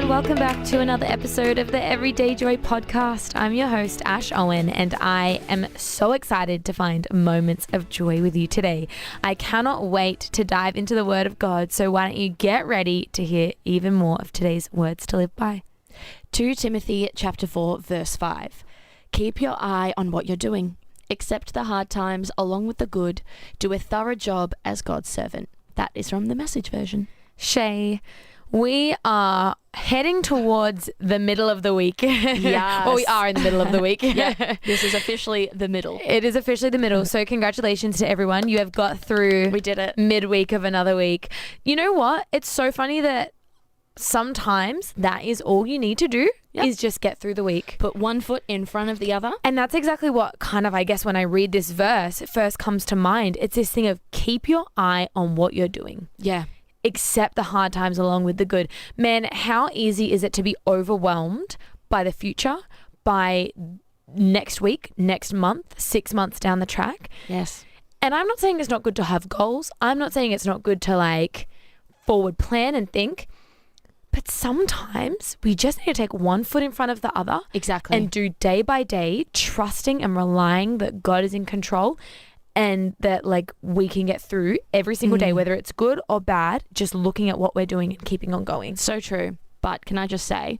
Welcome back to another episode of the Everyday Joy podcast. I'm your host, Ash Owen, and I am so excited to find moments of joy with you today. I cannot wait to dive into the Word of God, so why don't you get ready to hear even more of today's words to live by. 2 Timothy chapter 4, verse 5. Keep your eye on what you're doing. Accept the hard times along with the good. Do a thorough job as God's servant. That is from the Message version. Shay, we are heading towards the middle of the week. Yes. Or we are in the middle of the week. Yeah, this is officially the middle. It is officially the middle. So congratulations to everyone. You have got through. We did it. Midweek of another week. You know what? It's so funny that sometimes that is all you need to do is just get through the week. Put one foot in front of the other. And that's exactly what kind of, I guess, when I read this verse, it first comes to mind. It's this thing of keep your eye on what you're doing. Yeah. Accept the hard times along with the good. Man, how easy is it to be overwhelmed by the future, by next week, next month, 6 months down the track? Yes. And I'm not saying it's not good to have goals. I'm not saying it's not good to like forward plan and think. But sometimes we just need to take one foot in front of the other. Exactly. And do day by day, trusting and relying that God is in control and that like we can get through every single day, whether it's good or bad, just looking at what we're doing and keeping on going. So true. But can I just say,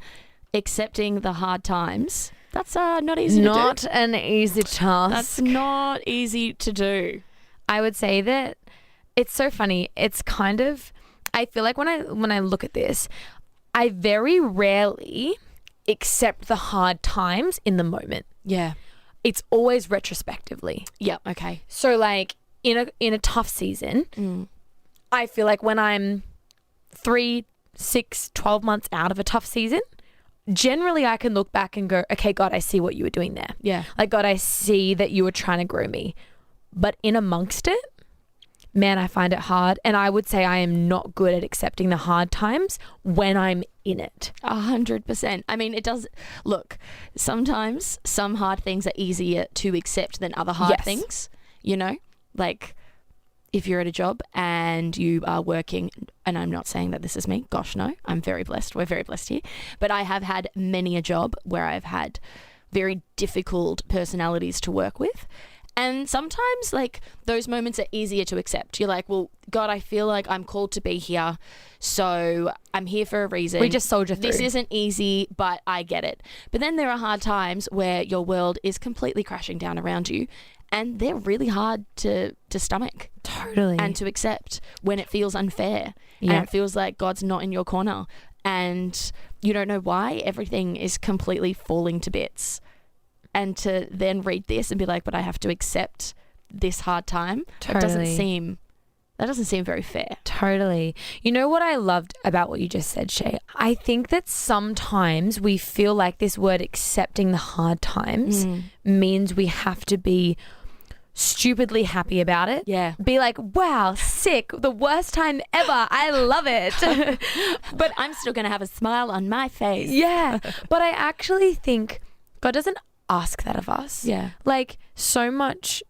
accepting the hard times, that's not easy to do. Not an easy task. That's not easy to do. I would say that it's so funny. It's kind of, I feel like when I look at this, I very rarely accept the hard times in the moment. Yeah. It's always retrospectively. Yeah. Okay. So like in a tough season, I feel like when I'm 3, 6, 12 months out of a tough season, generally I can look back and go, okay, God, I see what you were doing there. Yeah. Like, God, I see that you were trying to grow me. But in amongst it, man, I find it hard. And I would say I am not good at accepting the hard times when I'm in it. 100%. I mean, it does, look, sometimes some hard things are easier to accept than other hard things, you know? Like if you're at a job and you are working, and I'm not saying that this is me, gosh no, I'm very blessed. We're very blessed here. But I have had many a job where I've had very difficult personalities to work with. And sometimes like those moments are easier to accept. You're like, well, God, I feel like I'm called to be here. So I'm here for a reason. We just soldier through. This isn't easy, but I get it. But then there are hard times where your world is completely crashing down around you. And they're really hard to stomach. Totally. And to accept when it feels unfair. Yeah. And it feels like God's not in your corner. And you don't know why. Everything is completely falling to bits. And to then read this and be like, but I have to accept this hard time. Totally. That doesn't seem very fair. Totally. You know what I loved about what you just said, Shay? I think that sometimes we feel like this word accepting the hard times means we have to be stupidly happy about it. Yeah. Be like, wow, sick, the worst time ever. I love it. But I'm still going to have a smile on my face. Yeah. But I actually think God doesn't ask that of us. Yeah. Like so much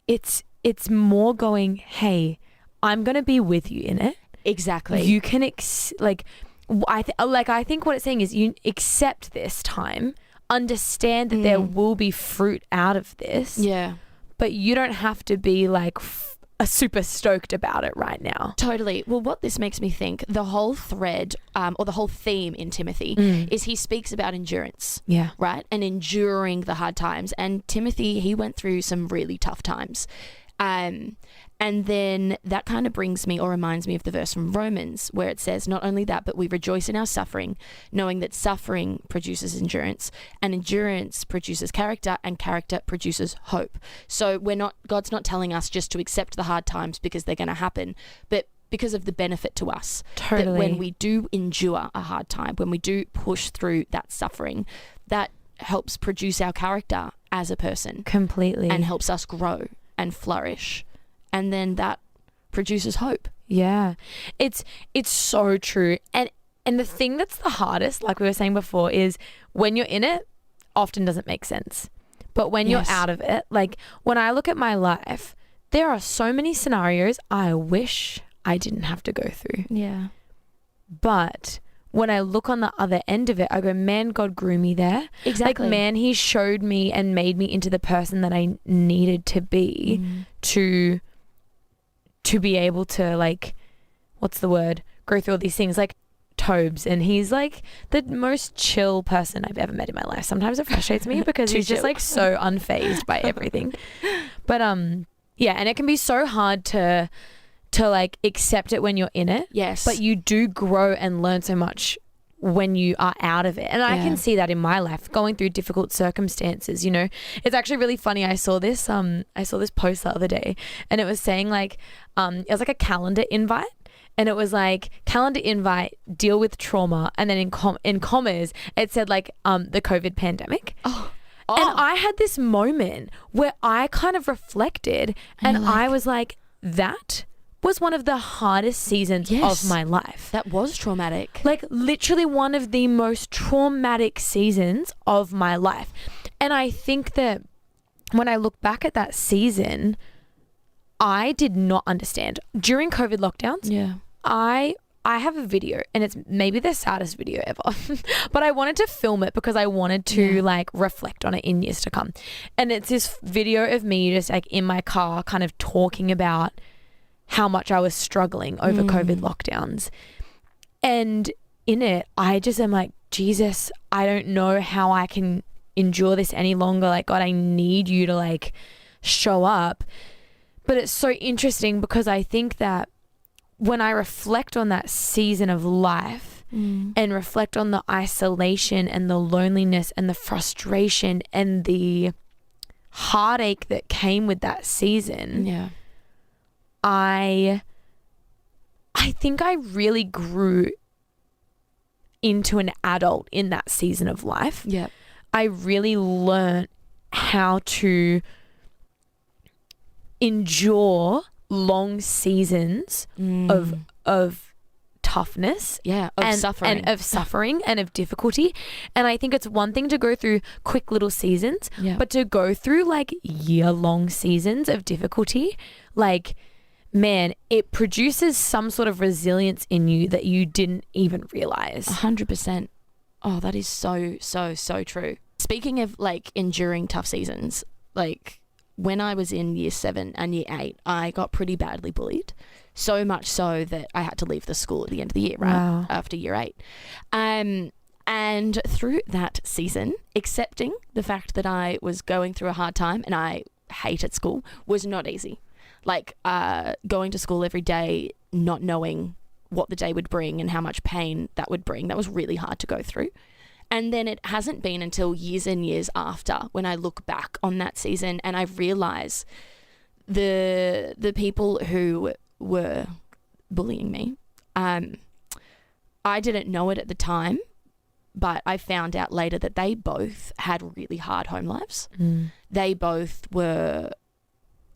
it's more going, hey, I'm going to be with you in it. Exactly. You can I think what it's saying is you accept this time, understand that there will be fruit out of this. Yeah. But you don't have to be like super stoked about it right now. Totally. Well, what this makes me think, the whole thread or the whole theme in Timothy is he speaks about endurance. Yeah. Right? And enduring the hard times. And Timothy, he went through some really tough times. And then that kind of brings me or reminds me of the verse from Romans where it says, not only that, but we rejoice in our suffering, knowing that suffering produces endurance and endurance produces character and character produces hope. So God's not telling us just to accept the hard times because they're going to happen, but because of the benefit to us. Totally. That when we do endure a hard time, when we do push through that suffering, that helps produce our character as a person. Completely. And helps us grow and flourish. And then that produces hope. Yeah. It's so true. And the thing that's the hardest, like we were saying before, is when you're in it, often doesn't make sense. But when you're Yes. out of it, like when I look at my life, there are so many scenarios I wish I didn't have to go through. Yeah. But when I look on the other end of it, I go, man, God grew me there. Exactly. Like, man, he showed me and made me into the person that I needed to be to be able to, like, what's the word? Go through all these things. Like, Tobes, and he's like the most chill person I've ever met in my life. Sometimes it frustrates me because he's just like so unfazed by everything. But yeah, and it can be so hard to like accept it when you're in it. Yes. But you do grow and learn so much when you are out of it. And I can see that in my life, going through difficult circumstances, you know. It's actually really funny. I saw this post the other day, and it was saying like it was like a calendar invite. And it was like, calendar invite, deal with trauma. And then in commas, it said like the COVID pandemic. Oh. And I had this moment where I kind of reflected and I was like, that was one of the hardest seasons of my life. That was traumatic. Like literally one of the most traumatic seasons of my life. And I think that when I look back at that season, I did not understand. During COVID lockdowns, I have a video, and it's maybe the saddest video ever, but I wanted to film it because I wanted to like reflect on it in years to come. And it's this video of me just like in my car kind of talking about how much I was struggling over COVID lockdowns. And in it, I just am like, Jesus, I don't know how I can endure this any longer. Like, God, I need you to like show up. But it's so interesting because I think that when I reflect on that season of life and reflect on the isolation and the loneliness and the frustration and the heartache that came with that season, I think I really grew into an adult in that season of life. Yeah. I really learned how to endure long seasons of toughness of suffering and of difficulty. And I think it's one thing to go through quick little seasons, but to go through like year-long seasons of difficulty, like, man, it produces some sort of resilience in you that you didn't even realize. 100%. Oh, that is so, so, so true. Speaking of like enduring tough seasons, like when I was in year 7 and year 8, I got pretty badly bullied. So much so that I had to leave the school at the end of the year, right? Wow. After year 8. And through that season, accepting the fact that I was going through a hard time and I hated school was not easy. Like going to school every day, not knowing what the day would bring and how much pain that would bring, that was really hard to go through. And then it hasn't been until years and years after when I look back on that season and I realize the people who were bullying me, I didn't know it at the time, but I found out later that they both had really hard home lives. They both were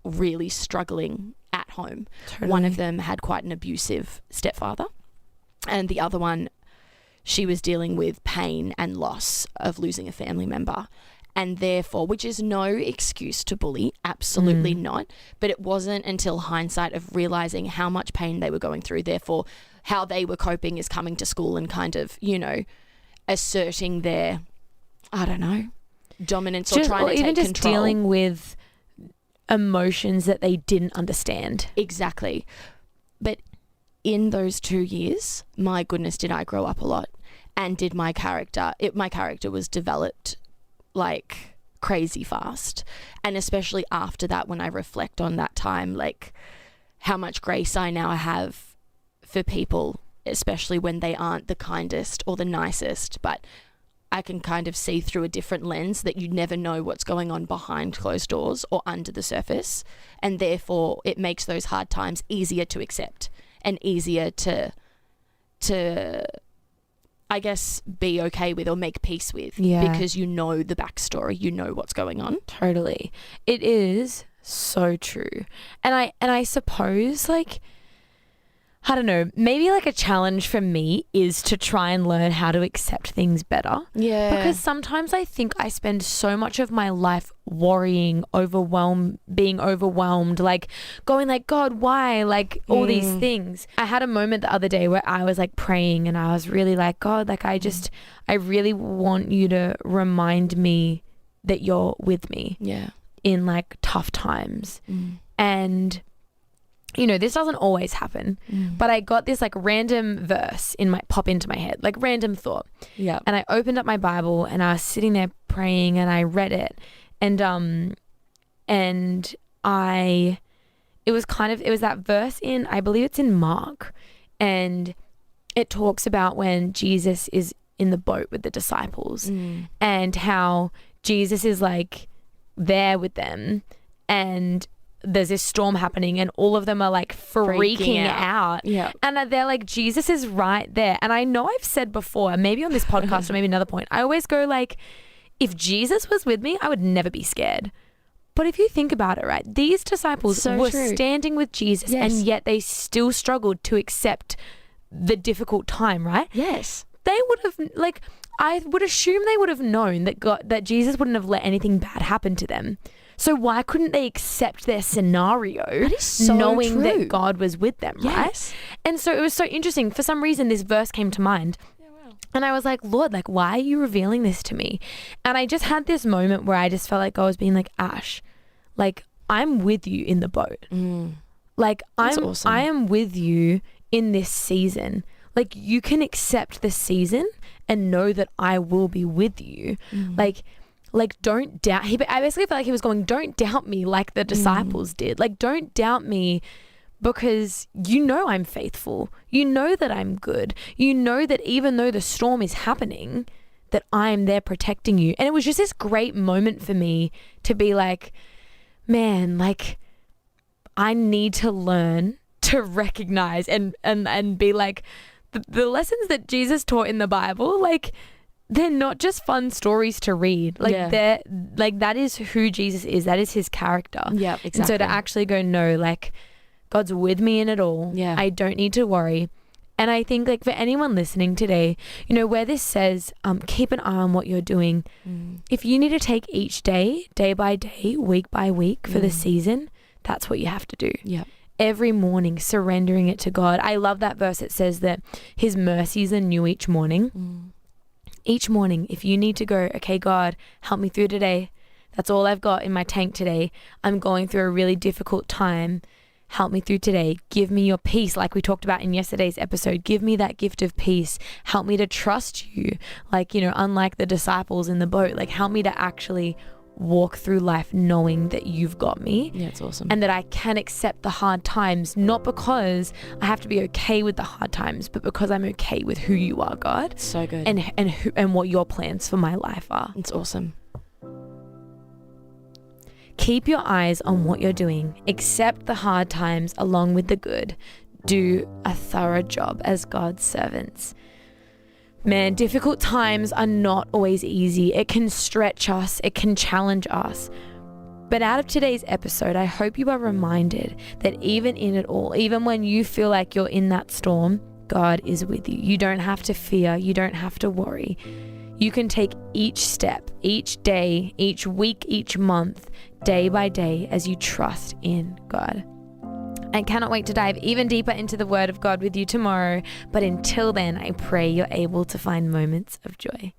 really struggling at home. Totally. One of them had quite an abusive stepfather, and the other one, she was dealing with pain and loss of losing a family member. And therefore, which is no excuse to bully, absolutely not. But it wasn't until hindsight of realizing how much pain they were going through, therefore how they were coping is coming to school and kind of, you know, asserting their, I don't know, dominance or trying to take even just control. dealing with emotions that they didn't understand. Exactly. But in those 2 years, my goodness, did I grow up a lot. And did my character was developed like crazy fast. And especially after that, when I reflect on that time, like how much grace I now have for people, especially when they aren't the kindest or the nicest, but I can kind of see through a different lens that you never know what's going on behind closed doors or under the surface. And therefore it makes those hard times easier to accept and easier to I guess be okay with or make peace with, because you know the backstory, you know what's going on. Totally. It is so true. And I suppose like I don't know, maybe like a challenge for me is to try and learn how to accept things better. Yeah. Because sometimes I think I spend so much of my life worrying, being overwhelmed, like going like, God, why? Like all these things. I had a moment the other day where I was like praying and I was really like, God, like I really want you to remind me that you're with me. Yeah. In like tough times. And you know, this doesn't always happen, but I got this like random verse pop into my head, like random thought. Yeah. And I opened up my Bible and I was sitting there praying and I read it. And it was that verse I believe it's in Mark, and it talks about when Jesus is in the boat with the disciples and how Jesus is like there with them, and there's this storm happening and all of them are like freaking out. Yeah. And they're like, Jesus is right there. And I know I've said before, maybe on this podcast or maybe another point, I always go like, if Jesus was with me, I would never be scared. But if you think about it, right, these disciples were standing with Jesus and yet they still struggled to accept the difficult time, right? Yes. They would have, like, I would assume they would have known that Jesus wouldn't have let anything bad happen to them. So why couldn't they accept their scenario, that is so knowing true. that God was with them, right? Yes. And so it was so interesting. For some reason, this verse came to mind. And I was like, Lord, like, why are you revealing this to me? And I just had this moment where I just felt like I was being like, Ash, like, I'm with you in the boat. Like, awesome. I am with you in this season. Like, you can accept the season and know that I will be with you. Like, don't doubt. I basically felt like he was going, don't doubt me like the disciples did. Like, don't doubt me because you know I'm faithful. You know that I'm good. You know that even though the storm is happening, that I'm there protecting you. And it was just this great moment for me to be like, man, like, I need to learn to recognize and be like, the lessons that Jesus taught in the Bible, like, they're not just fun stories to read. Like they're like, that is who Jesus is. That is his character. Yeah, exactly. And so to actually go, no, like, God's with me in it all. Yeah. I don't need to worry. And I think like for anyone listening today, you know, where this says, keep an eye on what you're doing. If you need to take each day, day by day, week by week for the season, that's what you have to do. Yeah. Every morning, surrendering it to God. I love that verse. It says that his mercies are new each morning. Each morning, if you need to go, okay, God, help me through today. That's all I've got in my tank today. I'm going through a really difficult time. Help me through today. Give me your peace, like we talked about in yesterday's episode. Give me that gift of peace. Help me to trust you. Like, you know, unlike the disciples in the boat, like, help me to actually walk through life knowing that you've got me. Yeah, it's awesome. And that I can accept the hard times, not because I have to be okay with the hard times, but because I'm okay with who you are, God. So good. And what your plans for my life are. It's awesome. Keep your eyes on what you're doing. Accept the hard times along with the good. Do a thorough job as God's servants. Man, difficult times are not always easy. It can stretch us. It can challenge us. But out of today's episode, I hope you are reminded that even in it all, even when you feel like you're in that storm, God is with you. You don't have to fear. You don't have to worry. You can take each step, each day, each week, each month, day by day as you trust in God. I cannot wait to dive even deeper into the Word of God with you tomorrow. But until then, I pray you're able to find moments of joy.